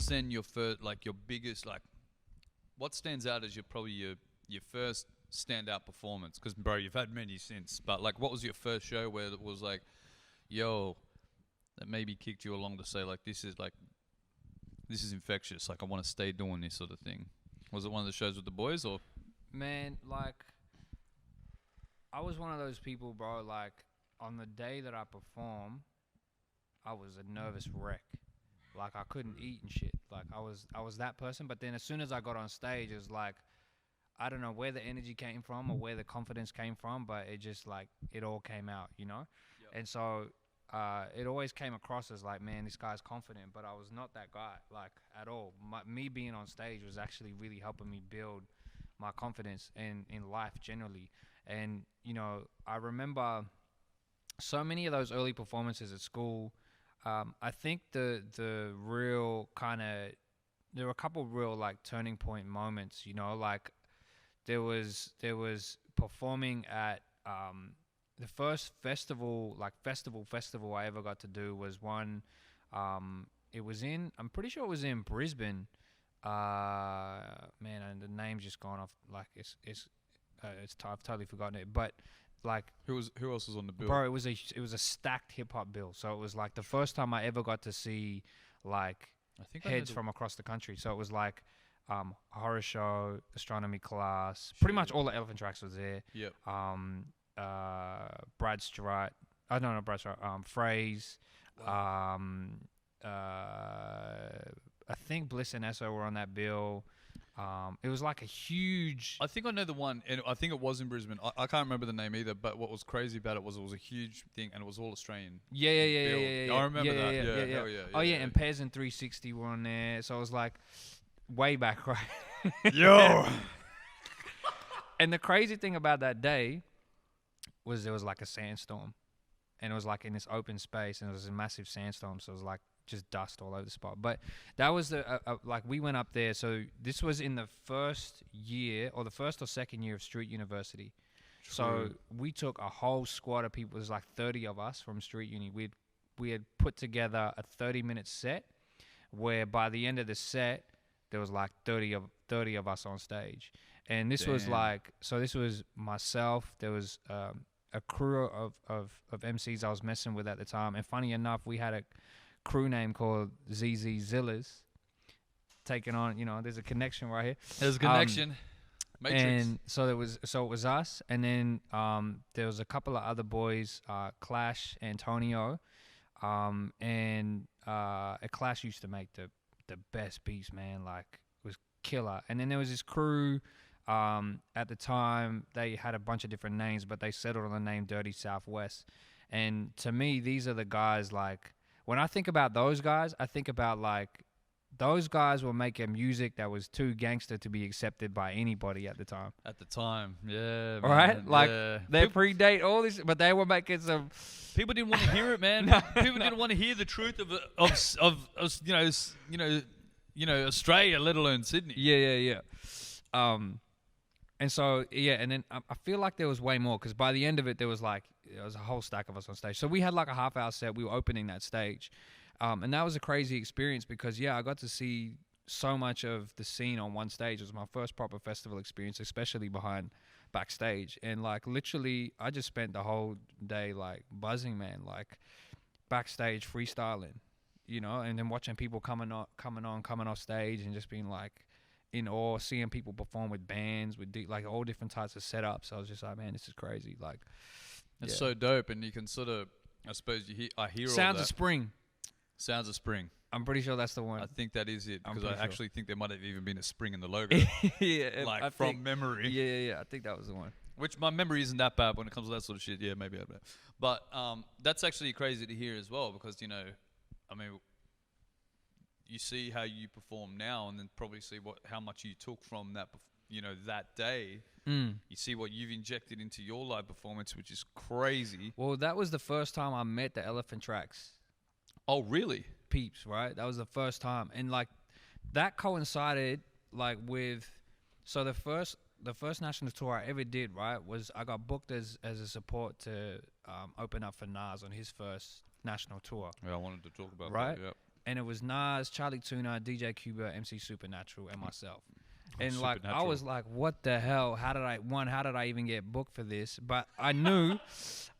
then your first, like your biggest, like, what stands out as your first standout performance? Because bro, you've had many since, but like, what was your first show where it was like, yo, that maybe kicked you along to say like, this is infectious. Like, I want to stay doing this sort of thing. Was it one of the shows with the boys or? Man, like, I was one of those people, bro. Like, on the day that I perform, I was a nervous wreck. Like, I couldn't eat and shit. Like, I was that person. But then as soon as I got on stage, it was like, I don't know where the energy came from or where the confidence came from, but it just like it all came out, you know. Yep. And so it always came across as like, man, this guy's confident, but I was not that guy, like, at all. Me being on stage was actually really helping me build my confidence in life generally. And you know, I remember so many of those early performances at school. I think the real kind of, there were a couple real like turning point moments, you know, like there was performing at the first festival I ever got to do was one. It was in, I'm pretty sure it was in Brisbane. Man, and the name's just gone off. Like I've totally forgotten it. But like, Who else was on the bill? bro, it was a stacked hip hop bill. So it was like the first time I ever got to see like I think heads from across the country. So it was like horror show, astronomy class, pretty much all the Elephant Tracks was there. Yep. Brad Strutt. I don't know Brad Strutt. Phrase. Wow. I think Bliss and Esso were on that bill. It was like a huge. I think I know the one, and I think it was in Brisbane. I can't remember the name either, but what was crazy about it was a huge thing, and it was all Australian. Yeah. I remember that. Yeah. Hell yeah. Oh yeah, and Pez and 360 were on there, so it was like way back, right? Yo. And the crazy thing about that day was there was like a sandstorm, and it was like in this open space, and it was a massive sandstorm, so it was like just dust all over the spot. But that was like we went up there. So this was in the first year or the first or second year of Street University. True. So we took a whole squad of people. There's like 30 of us from Street Uni. We had put together a 30-minute set, where by the end of the set there was like 30 of us on stage. And this was like, so this was myself. There was a crew of MCs I was messing with at the time. And funny enough, we had a crew name called GODZILLAs, taking on, you know, there's a connection right here. There's a connection. Matrix. And so it was us, and then there was a couple of other boys, Clash, Antonio, and Clash used to make the best beats, man. Like, it was killer. And then there was this crew. At the time, they had a bunch of different names, but they settled on the name Dirty Southwest. And to me, these are the guys, like, when I think about those guys, I think about, like, those guys were making music that was too gangster to be accepted by anybody at the time. At the time, yeah. All right? Man, Like, yeah. they predate all this, but they were making some... People didn't want to hear it, man. People didn't want to hear the truth of Australia, let alone Sydney. Yeah. And so, yeah, and then I feel like there was way more, because by the end of it, there was a whole stack of us on stage. So we had like a half-hour set. We were opening that stage. And that was a crazy experience because, yeah, I got to see so much of the scene on one stage. It was my first proper festival experience, especially behind backstage. And, like, literally, I just spent the whole day, like, buzzing, man, like, backstage freestyling, you know, and then watching people coming off stage and just being, like, in awe, seeing people perform with bands, with like all different types of setups. I was just like, man, this is crazy. Like, it's so dope, and you can sort of, I suppose I hear all that. Sounds of Spring. Sounds of Spring. I'm pretty sure that's the one. I think that is it, because I actually think there might have even been a spring in the logo. Yeah, like from memory. Yeah. I think that was the one. Which my memory isn't that bad when it comes to that sort of shit. Yeah, maybe I don't know. But that's actually crazy to hear as well, because, you know, I mean, you see how you perform now, and then probably see how much you took from that, you know, that day. You see what you've injected into your live performance, which is crazy. Well, that was the first time I met the Elephant Tracks. Oh, really? Peeps, right? That was the first time, and like that coincided like with, so the first national tour I ever did, right, was I got booked as a support to open up for Nas on his first national tour. Yeah, I wanted to talk about right? that. Yep. and it was Nas, Charlie Tuna, DJ Cuba, MC Supernatural, and myself. And like I Supernatural. was like, what the hell? How did I even get booked for this? But I knew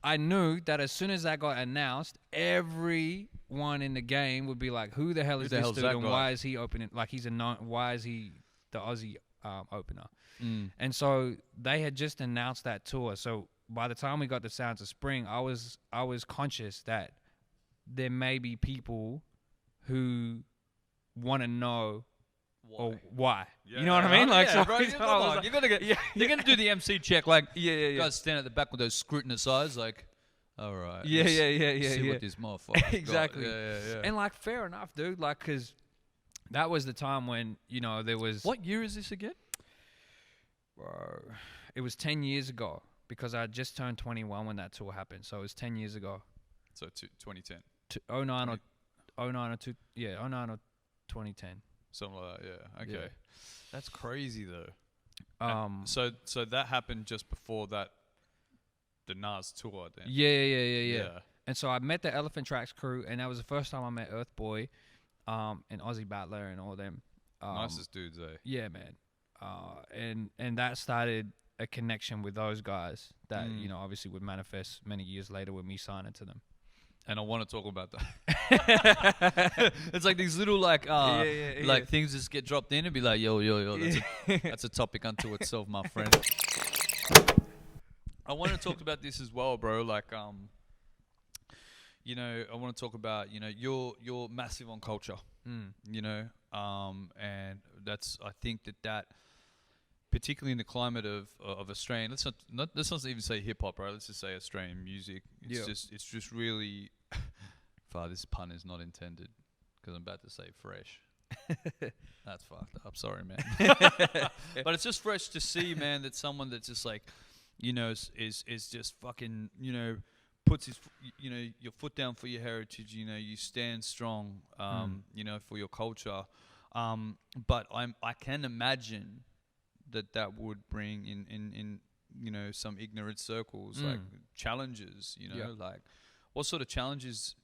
that as soon as that got announced, everyone in the game would be like, who the hell is this dude, and why is he opening? Like why is he the Aussie opener? And so they had just announced that tour. So by the time we got to Sounds of Spring, I was conscious that there may be people who want to know why. Yeah. You know what I mean? Like, yeah, so, bro, so I was like, you're gonna do the MC check, like yeah. guys stand at the back with those scrutinous eyes, like, all right, Yeah. see what this motherfucker Exactly. Yeah. And like, fair enough, dude. Like, cause that was the time when there was. What year is this again? It was 10 years ago because I just turned 21 when that tour happened. So it was 10 years ago. So 2010. 09 or 2010. Something like that, yeah. Okay. Yeah. That's crazy though. So So that happened just before the Nas tour then. yeah. And so I met the Elephant Tracks crew, and that was the first time I met Earth Boy, and Ozzy Battler and all them. Nicest dudes, eh? Yeah, man. And that started a connection with those guys that obviously would manifest many years later with me signing to them. And I want to talk about that. It's like these little like things just get dropped in and be like, yo, that's a topic unto itself, my friend. I want to talk about this as well, bro. Like, I want to talk about, you're massive on culture, and that's, I think that particularly in the climate of Australian, let's not even say hip hop, right? Let's just say Australian music. It's just really, this pun is not intended because I'm about to say fresh. That's fucked up. Sorry, man. But it's just fresh to see, man, that someone that's just like, is just fucking, puts his, your foot down for your heritage. You stand strong, for your culture. But I can imagine that would bring in some ignorant circles, like challenges, like what sort of challenges,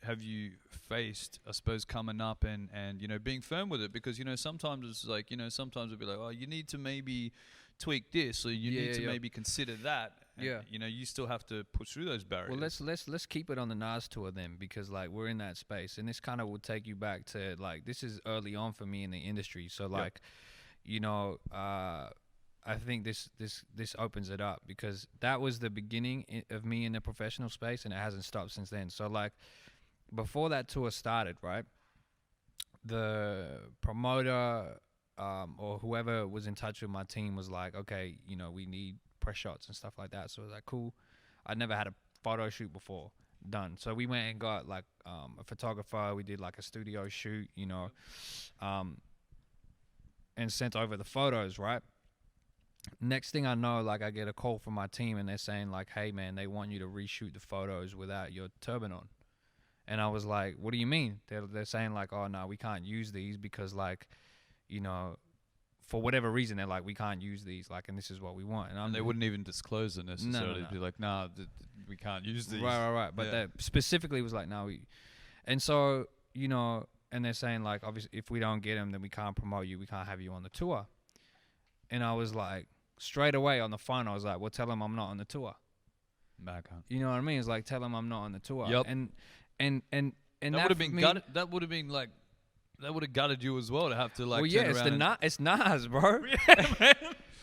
have you faced, I suppose, coming up and being firm with it? Because, sometimes it's like, sometimes it'll be like, oh, you need to maybe tweak this, or you need to maybe consider that. And, you still have to push through those barriers. Well, let's keep it on the Nas tour then, because like we're in that space, and this kind of will take you back to like, this is early on for me in the industry. So like, I think this opens it up, because that was the beginning of me in the professional space, and it hasn't stopped since then. So like, before that tour started, right, the promoter or whoever was in touch with my team was like, okay, we need press shots and stuff like that. So I was like, cool. I'd never had a photo shoot before done. So we went and got like a photographer. We did like a studio shoot, and sent over the photos, right? Next thing I know, like I get a call from my team, and they're saying like, hey man, they want you to reshoot the photos without your turban on. And I was like, what do you mean? They're saying like, oh no, we can't use these because like, for whatever reason, they're like, we can't use these, like, and this is what we want. And they wouldn't even disclose it necessarily. No. Be like, nah, we can't use these. Right. But that specifically was like, no. And so, and they're saying like, obviously, if we don't get them, then we can't promote you. We can't have you on the tour. And I was like, straight away on the phone, I was like, well, tell them I'm not on the tour. You know what I mean? It's like, tell them I'm not on the tour. Yep. And that would have been gutted. That would have been like, that would have gutted you as well to have to like. Well, yeah, it's Nas, bro. Yeah, man.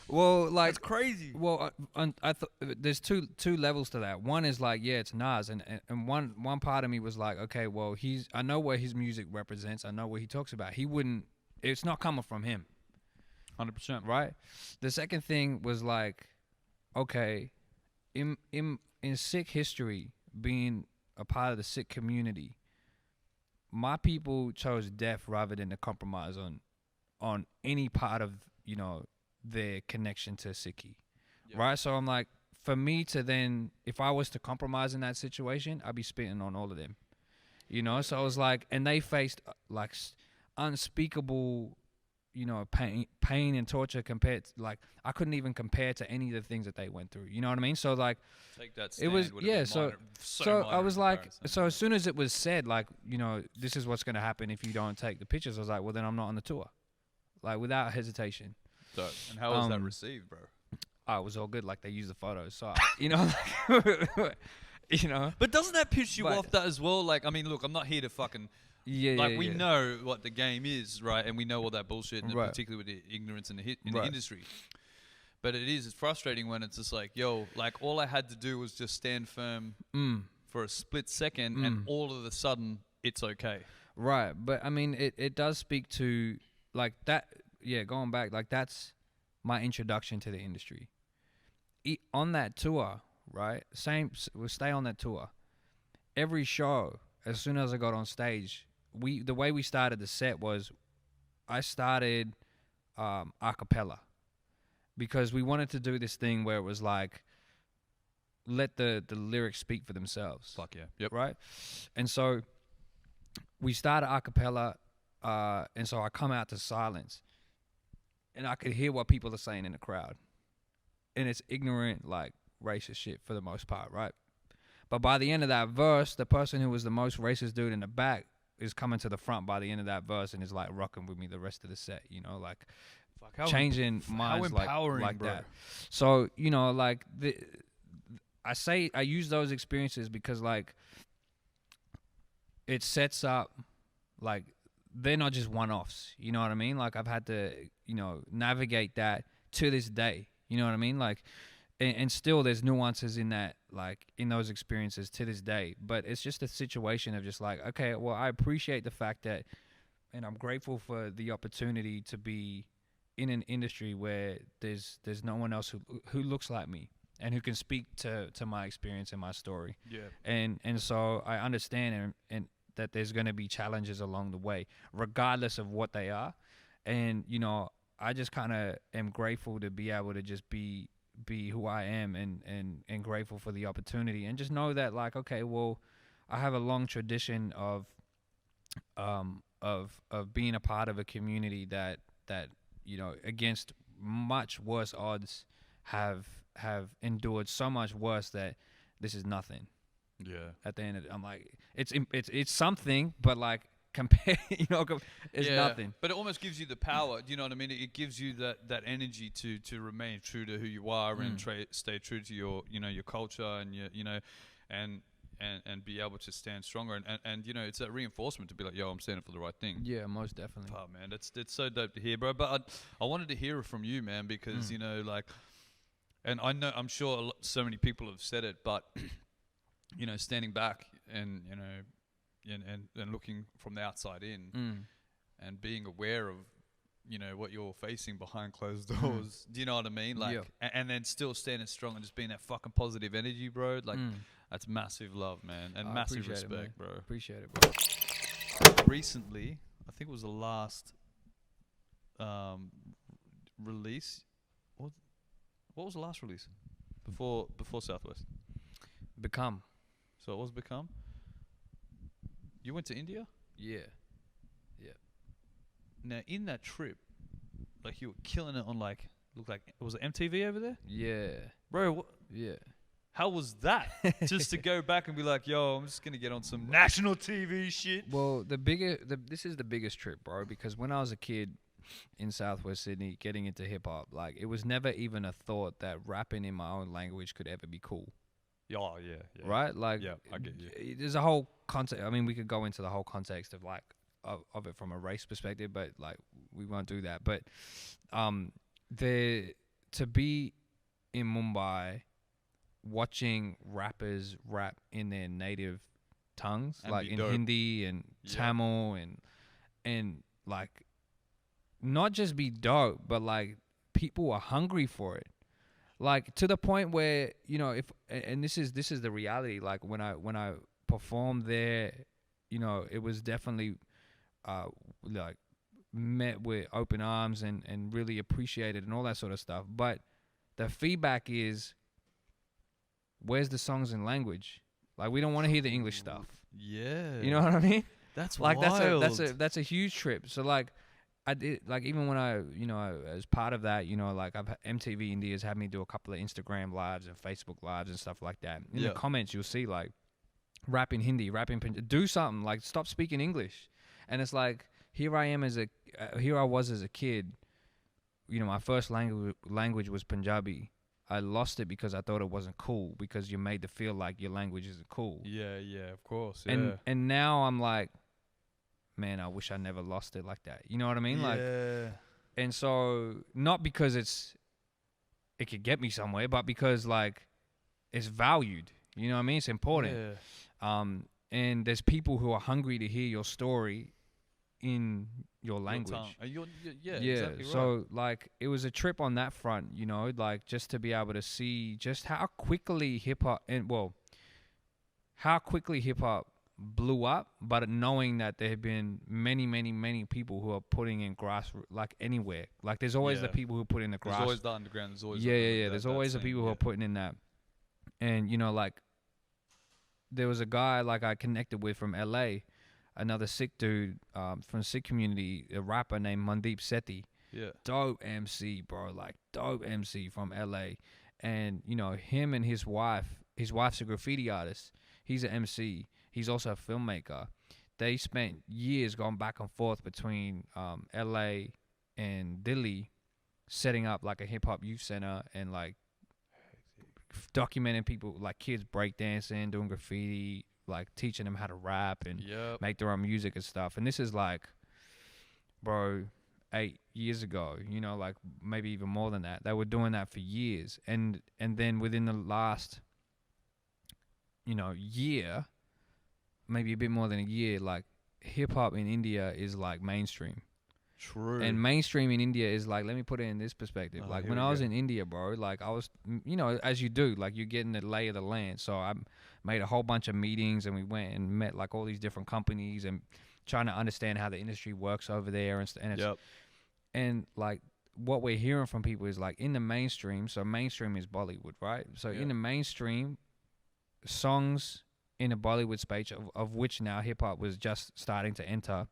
Well, like, that's crazy. Well, I thought there's two levels to that. One is like, yeah, it's Nas, and one part of me was like, okay, well, I know what his music represents. I know what he talks about. It's not coming from him. 100%. Right. The second thing was like, okay, in Sikh history, being a part of the Sikh community, my people chose death rather than to compromise on any part of their connection to Sikhi, right? So I'm like, for me to then, if I was to compromise in that situation, I'd be spitting on all of them, So I was like, and they faced like unspeakable you know, pain and torture compared to, like, I couldn't even compare to any of the things that they went through. You know what I mean? So like, Take that it stand was, would have yeah. been So minor, so I minor was in like, comparison. so as soon as it was said, like, you know, this is what's gonna happen if you don't take the pictures, I was like, well, then I'm not on the tour, like without hesitation. Dope. And how was that received, bro? Oh, it was all good. Like they used the photos, so you know, like, you know. But doesn't that piss you But- off that as well? Like, I mean, look, I'm not here to fucking Yeah, like yeah, we yeah. know what the game is, right? And we know all that bullshit, and Right. particularly with the ignorance in the in Right. the industry. But it's frustrating when it's just like, yo, like all I had to do was just stand firm for a split second, and all of a sudden it's okay. Right, but I mean, it does speak to like that. Yeah, going back, like that's my introduction to the industry. On that tour, right? We'll stay on that tour. Every show, as soon as I got on stage, the way we started the set was, I started a cappella, because we wanted to do this thing where it was like, let the lyrics speak for themselves. Fuck yeah. Yep. Right? And so we started a cappella, and so I come out to silence, and I could hear what people are saying in the crowd. And it's ignorant, like, racist shit for the most part, right? But by the end of that verse, the person who was the most racist dude in the back is coming to the front by the end of that verse and is, like, rocking with me the rest of the set, you know? Like, changing minds like bro. that. So, you know, like, I use those experiences because, like, it sets up, like, they're not just one-offs, you know what I mean? Like, I've had to, you know, navigate that to this day, you know what I mean? Like, and still there's nuances in that, like, in those experiences to this day. But it's just a situation of just like, okay, well, I appreciate the fact that, and I'm grateful for the opportunity to be in an industry where there's no one else who looks like me and who can speak to my experience and my story. Yeah. And so I understand and that there's going to be challenges along the way, regardless of what they are. And, you know, I just kind of am grateful to be able to just be who I am, and grateful for the opportunity, and just know that, like, okay, well, I have a long tradition of being a part of a community that, you know, against much worse odds have endured so much worse that this is nothing. Yeah. At the end of it, I'm like, it's something, but like, compare, you know, it's nothing. But it almost gives you the power. Do you know what I mean? It gives you that energy to remain true to who you are and stay true to your, you know, your culture and your, you know, and be able to stand stronger and you know, it's that reinforcement to be like, yo, I'm standing for the right thing. Yeah, most definitely. Oh man, it's so dope to hear, bro. But I wanted to hear it from you, man, because you know, like, and I know, I'm sure so many people have said it, but you know, standing back and, you know, and looking from the outside in and being aware of, you know, what you're facing behind closed doors. Do you know what I mean? Like, and then still standing strong and just being that fucking positive energy, bro. Like, that's massive love, man, and massive respect, bro. Appreciate it, bro. Recently, I think it was the last release. What was the last release before Southwest? Become. So it was Become. You went to India? Yeah. Now in that trip, like, you were killing it on, like, looked like, was it MTV over there? Yeah. Bro, Yeah. how was that? Just to go back and be like, yo, I'm just gonna get on some national TV shit. Well, this is the biggest trip, bro, because when I was a kid in Southwest Sydney getting into hip hop, like, it was never even a thought that rapping in my own language could ever be cool. Oh yeah. Right? Like, yeah, I get you. There's a whole context. I mean, we could go into the whole context of, like, of it from a race perspective, but, like, we won't do that. But to be in Mumbai watching rappers rap in their native tongues, And like be in dope. Hindi and Tamil and like, not just be dope, but, like, people are hungry for it. Like, to the point where, you know, and this is the reality. Like, when I performed there, you know, it was definitely like met with open arms and really appreciated and all that sort of stuff. But the feedback is, where's the songs in language? Like, we don't want to hear the English stuff. Yeah. You know what I mean? That's Like, wild. that's a huge trip. So, like, I did, like, even when I, as part of that, like, MTV India's had me do a couple of Instagram lives and Facebook lives and stuff like that. In the comments, you'll see, like, rap in Hindi, rap in Punjabi. Do something, like, stop speaking English. And it's like, here I was as a kid. My first language was Punjabi. I lost it because I thought it wasn't cool, because you're made to feel like your language isn't cool. Yeah, of course. Yeah. And now I'm like, man, I wish I never lost it like that. You know what I mean? Yeah. Like, and so not because it could get me somewhere, but because, like, it's valued. You know what I mean? It's important. Yeah. And there's people who are hungry to hear your story in your language. Yeah, exactly so right. like, it was a trip on that front, like, just to be able to see just how quickly hip hop blew up, but knowing that there have been many, many, many people who are putting in grassroots, like, anywhere. Like, there's always the people who put in the grass. There's always the underground. There's always there's always the people who are putting in that. And like, there was a guy, like, I connected with from LA, another Sikh dude from Sikh community, a rapper named Mandeep Sethi. Yeah. Dope MC, bro. Like, dope MC from LA. And, him and his wife's a graffiti artist. He's an MC. He's also a filmmaker. They spent years going back and forth between LA and Delhi, setting up, like, a hip-hop youth center and, like, documenting people, like, kids breakdancing, doing graffiti, like, teaching them how to rap and make their own music and stuff. And this is, like, bro, 8 years ago, like, maybe even more than that. They were doing that for years. And then within the last, year, maybe a bit more than a year, like, hip-hop in India is, like, mainstream. True. And mainstream in India is, like, let me put it in this perspective. Like, when I was in India, bro, like, I was, as you do, like, you get in the lay of the land. So I made a whole bunch of meetings, and we went and met, like, all these different companies and trying to understand how the industry works over there. And like, what we're hearing from people is, like, in the mainstream, so mainstream is Bollywood, right? So in the mainstream, songs in a Bollywood space, of which now hip-hop was just starting to enter,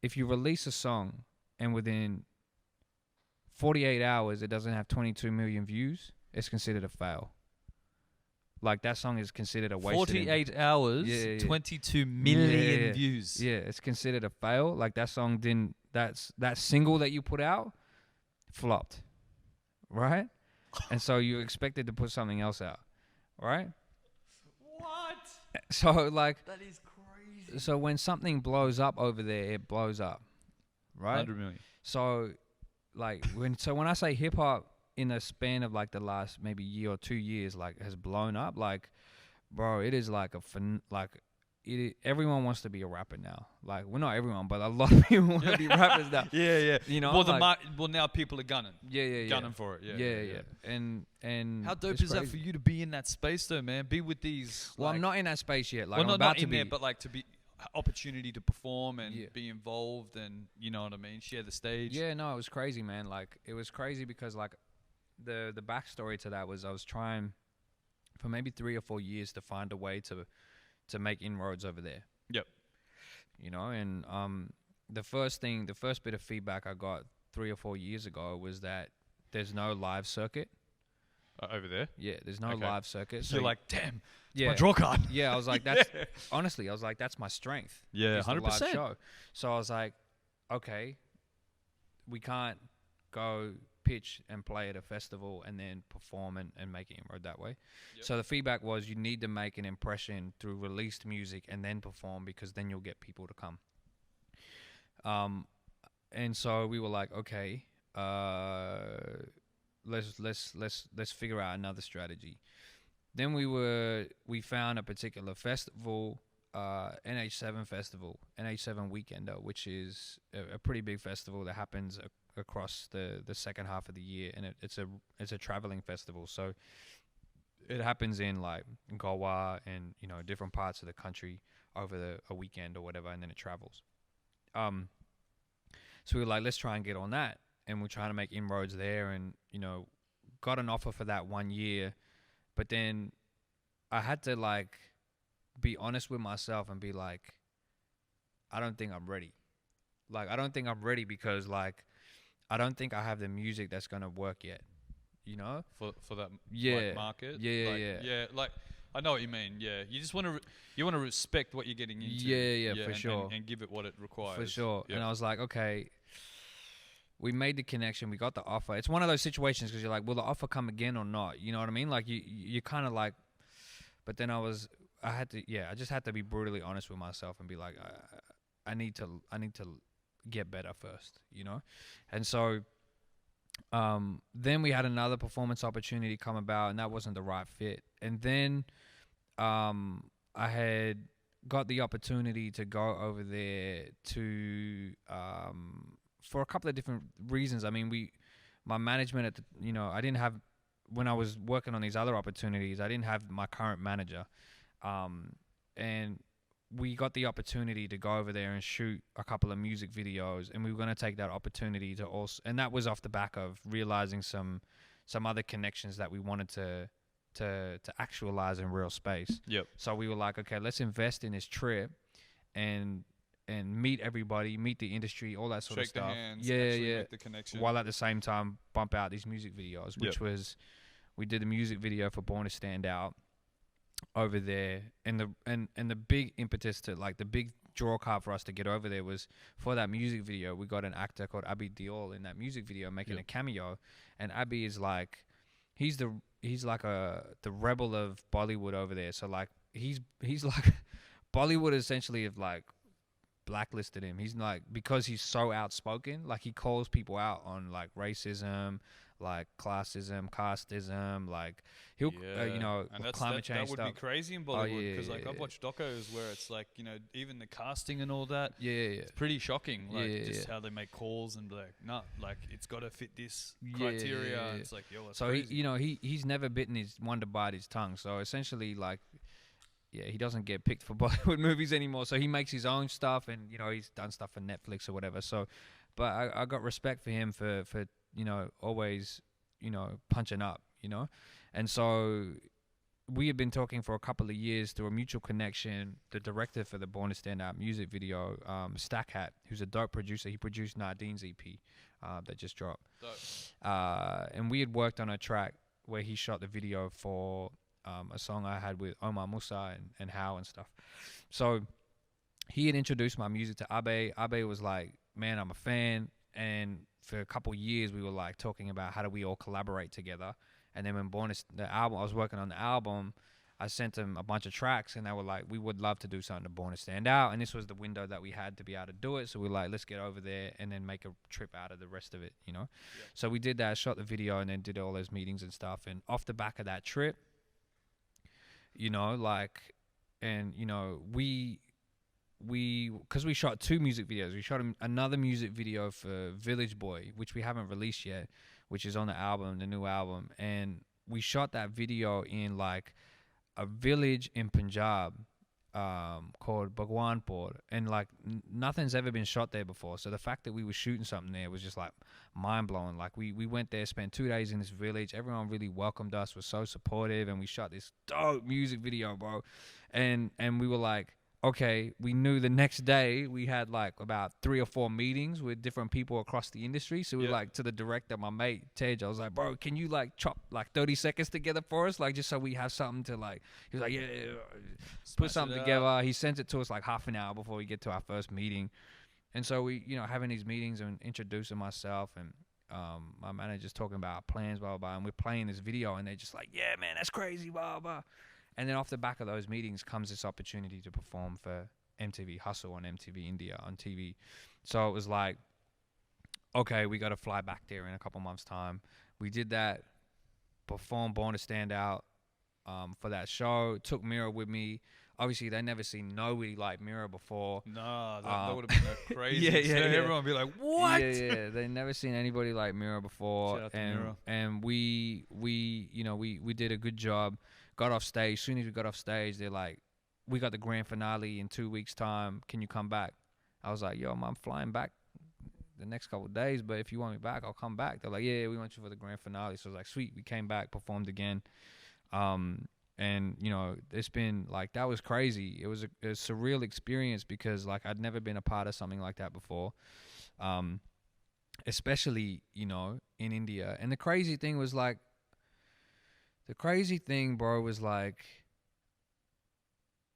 if you release a song and within 48 hours it doesn't have 22 million views, it's considered a fail. Like, that song is considered a waste. 48 hours, 22 million views. Yeah, it's considered a fail. Like, that song didn't, that single that you put out flopped, right? And so you expected to put something else out, right? What? So, like, that is crazy. So when something blows up over there, it blows up, right? 100 million. So, like, when I say hip hop in the span of, like, the last maybe year or 2 years, like, has blown up, like, bro, it is like everyone wants to be a rapper now. Like, well, not everyone, but a lot of people want to be rappers now. Yeah. Well, Well, now people are gunning. Gunning for it. Yeah. And how dope is that for you to be in that space, though, man? Be with these. Well, I'm not in that space yet. Like, well, I'm about not in to be there, but, like, to be opportunity to perform and be involved, and you know what I mean, share the stage. Yeah, no, it was crazy, man. Like, it was crazy because, like, the backstory to that was I was trying for maybe 3 or 4 years to find a way to make inroads over there. Yep. And the first bit of feedback I got 3 or 4 years ago was that there's no live circuit over there. Yeah, there's no live circuit. So you're like, damn, yeah, my draw card. Yeah, I was like, that's honestly, I was like, that's my strength. Yeah, 100%. Show. So I was like, okay, we can't go pitch and play at a festival and then perform and make it inroad that way. Yep. So the feedback was, you need to make an impression through released music and then perform, because then you'll get people to come. And so we were like, okay, let's figure out another strategy. Then we found a particular festival, NH7 Festival, NH7 Weekender, which is a pretty big festival that happens across the second half of the year, and it's a traveling festival. So it happens in, like, Goa and different parts of the country over a weekend or whatever, and then it travels. So we were like, let's try and get on that, and we're trying to make inroads there, and got an offer for that 1 year, but then I had to, like, be honest with myself and be like, I don't think I'm ready. Like, I don't think I'm ready because, like, I don't think I have the music that's gonna work yet. You know? for that Yeah. like market. Yeah, Like yeah. yeah, like I know what you mean. Yeah, you just want to you want to respect what you're getting into. Yeah, for sure. and give it what it requires. For sure. Yeah. And I was like, okay, we made the connection. We got the offer. It's one of those situations because you're like, will the offer come again or not? You know what I mean? Like you kind of like, but then I just had to be brutally honest with myself and be like, I need to get better first, you know? And so, then we had another performance opportunity come about and that wasn't the right fit. And then, I had got the opportunity to go over there to, for a couple of different reasons. I mean, my management at the, I didn't have, when I was working on these other opportunities, I didn't have my current manager. And we got the opportunity to go over there and shoot a couple of music videos, and we were going to take that opportunity to also, and that was off the back of realizing some other connections that we wanted to actualize in real space. Yep. So we were like, okay, let's invest in this trip and meet everybody, meet the industry, all that sort of Shake the stuff. hands. Yeah, actually yeah. Make the connection. While at the same time bump out these music videos, which was, we did a music video for Born to Stand Out over there, and the big impetus to, like, the big draw card for us to get over there was for that music video. We got an actor called Abby Diol in that music video making a cameo, and Abby is like, he's like the rebel of Bollywood over there. So like he's like Bollywood essentially have like blacklisted him. He's like, because he's so outspoken, like he calls people out on like racism, like classism, casteism, like he'll and climate change that would stuff. be crazy in Bollywood because I've watched docos where it's like, even the casting and all that. It's pretty shocking, like just how they make calls and be like, no, like it's got to fit this criteria. It's like, yo, that's so crazy. he's never bitten his one to bite his tongue. So essentially, like, he doesn't get picked for Bollywood movies anymore. So he makes his own stuff, and he's done stuff for Netflix or whatever. So, but I got respect for him for always punching up, and so we had been talking for a couple of years through a mutual connection. The director for the Born to Stand Out music video, Stackhat, who's a dope producer, he produced Nadine's EP that just dropped. And we had worked on a track where he shot the video for a song I had with Omar Musa and How and stuff. So he had introduced my music to Abe. Abe was like, man, I'm a fan. And for a couple of years, we were like talking about how do we all collaborate together. And then when the album, I was working on the album, I sent them a bunch of tracks, and they were like, we would love to do something to Born to Stand Out. And this was the window that we had to be able to do it. So we were like, let's get over there and then make a trip out of the rest of it, So we did that, shot the video, and then did all those meetings and stuff. And off the back of that trip, because we shot 2 music videos. We shot another music video for Village Boy, which we haven't released yet, which is on the new album. And we shot that video in like a village in Punjab called Bhagwanpur, and like nothing's ever been shot there before. So the fact that we were shooting something there was just like mind blowing. Like we went there, spent 2 days in this village. Everyone really welcomed us, was so supportive, and we shot this dope music video, bro. And we were like, okay, we knew the next day we had like about 3 or 4 meetings with different people across the industry. So we were like, to the director, my mate Tej, I was like, bro, can you like chop like 30 seconds together for us? Like just so we have something to like, he was like, yeah. Put something together. He sent it to us like half an hour before we get to our first meeting. And so we, having these meetings and introducing myself, and my manager's talking about our plans, blah, blah, blah. And we're playing this video, and they're just like, yeah, man, that's crazy, blah, blah. And then off the back of those meetings comes this opportunity to perform for MTV Hustle on MTV India on TV. So it was like, okay, we got to fly back there in a couple months' time. We did that, performed Born to Stand Out for that show. Took Mira with me. Obviously, they never seen nobody like Mira before. No, that would have been a crazy. Everyone would be like, what? Yeah. They never seen anybody like Mira before. Shout out to Mira. And we did a good job. Got off stage. As soon as we got off stage, they're like, we got the grand finale in 2 weeks' time. Can you come back? I was like, yo, I'm flying back the next couple of days, but if you want me back, I'll come back. They're like, yeah, we want you for the grand finale. So I was like, sweet. We came back, performed again. And you know, it's been like, that was crazy. It was a surreal experience because like I'd never been a part of something like that before, especially, you know, in India. And the crazy thing, bro, was like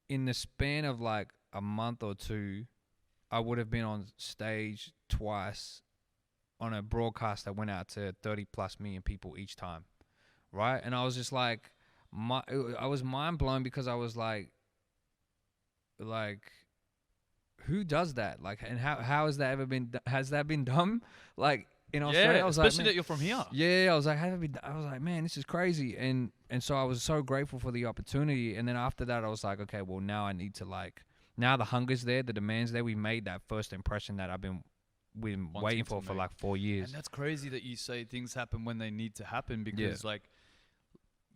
in the span of like a month or two, I would have been on stage twice on a broadcast that went out to 30 plus million people each time, right? And I was just like, I was mind blown because I was like, who does that? Like, and how has that ever been? Has that been done? Like in Australia, I was especially like, that you're from here. yeah, I was like, I was like, man, this is crazy. And so I was so grateful for the opportunity. And then after that, I was like, okay, well, now I need to like, now the hunger's there, the demand's there. We made that first impression that I've been waiting for like 4 years. And that's crazy that you say things happen when they need to happen, because like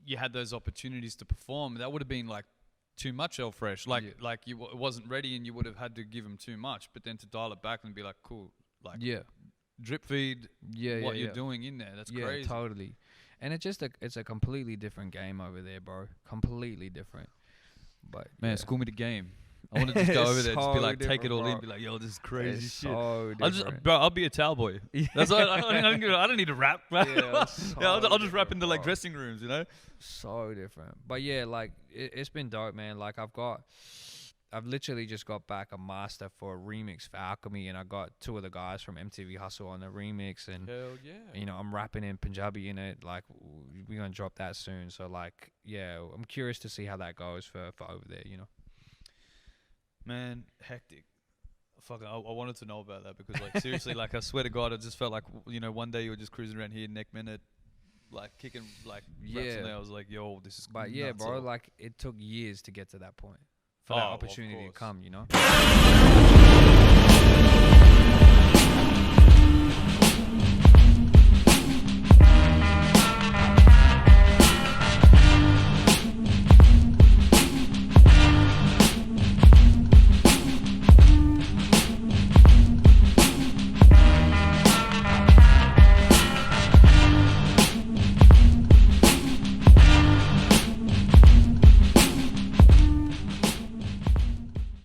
you had those opportunities to perform. That would have been like too much El Fresh. Like it wasn't ready and you would have had to give him too much. But then to dial it back and be like, cool, like drip feed what you're doing in there. That's crazy. Yeah, totally. And it's a completely different game over there, bro. Completely different. But man, school me the game. I want to just go over there, just be like, take it all in, be like, yo, this is crazy shit. So I'll be a towel boy. That's what I don't need to rap. I'll just rap in the like dressing rooms, you know. So different, but yeah, like it's been dope, man. Like I've literally just got back a master for a remix for Alchemy, and I got 2 of the guys from MTV Hustle on the remix, and hell yeah, you know, I'm rapping in Punjabi in it. Like we're gonna drop that soon, so like yeah, I'm curious to see how that goes for over there, you know. Man, hectic. Fucking, I wanted to know about that because, like, seriously, like, I swear to God, I just felt like, you know, one day you were just cruising around here, neck minute, like, kicking, like, reps in there. I was like, yo, this is But yeah, bro, like, it took years to get to that point for that opportunity to come, you know?